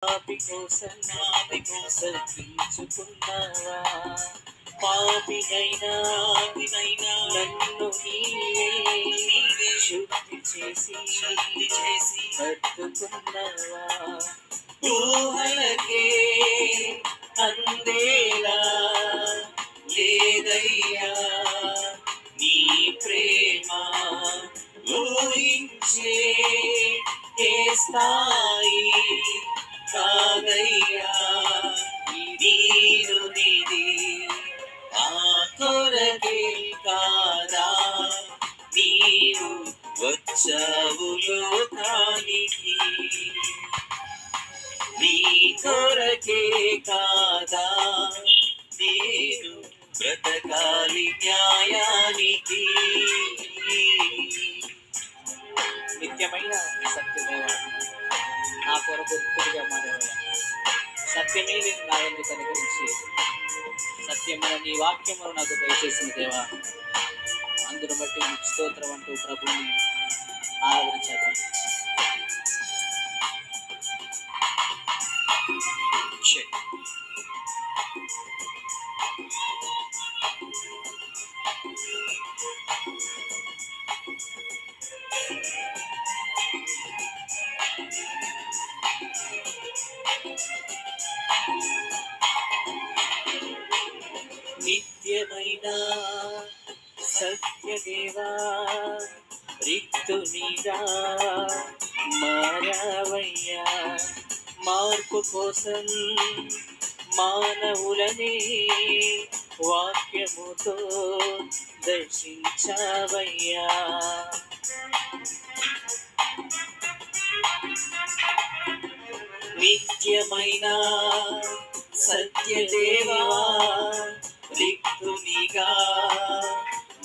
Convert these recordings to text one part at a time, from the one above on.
పాపి కోసం తీర్చుకున్నావా? పాపినైనా నన్ను నీవే శుద్ధి చేసి కట్టుకున్నావా? ఊహలకే అందేలా లేదయ్యా నీ ప్రేమ, ఊహించే ఏ స్థాయి కాదయ్యా నీది. ఆ కొరకే కాదా నీవు వచ్చావు లోకానికి? నీ కొరకే కాదా నేను బ్రతకాలి న్యాయానికి? నిత్యమైన సత్యమేవ నా కొరకు రుక్తుడిగా మారేవాడు. సత్యమే నేను నా ఎందుకు అనుగ్రహించి సత్యమైన నీ వాక్యమును నాకు దయచేసిన దేవా, అందును బట్టి నీకు స్తోత్రం అంటూ ప్రభువుని ఆరాధించాలి. నిత్యమైన సత్యదేవా, రిక్తునిగా మారావయ్యా. మార్పు కోసం మానవులని వాక్యముతో దర్శించావయ్యా. నిత్యమైన సత్యదేవా, రిక్తునిగా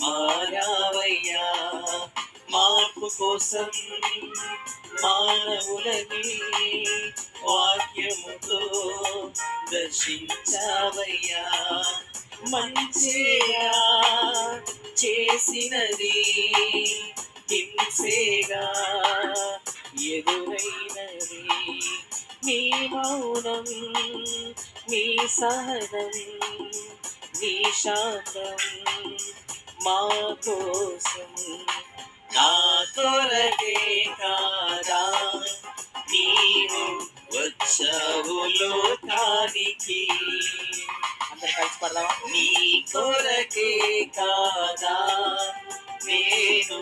మారావయ్యా. మార్పు కోసం మానవులని వాక్యముతో దర్శించావయ్యా. మంచిగా చేసినది హింసేగా ఎదురైనది. నీ మౌనం, నీ సహనం, నీ శాంతం మా కోసం. నా కొరకే కాదా నీవు వచ్చావు లోకానికి? అందరు కలిసి పడదామా? నీ కొరకే కాదా నేను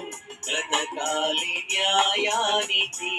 బ్రతకాలి న్యాయానికి?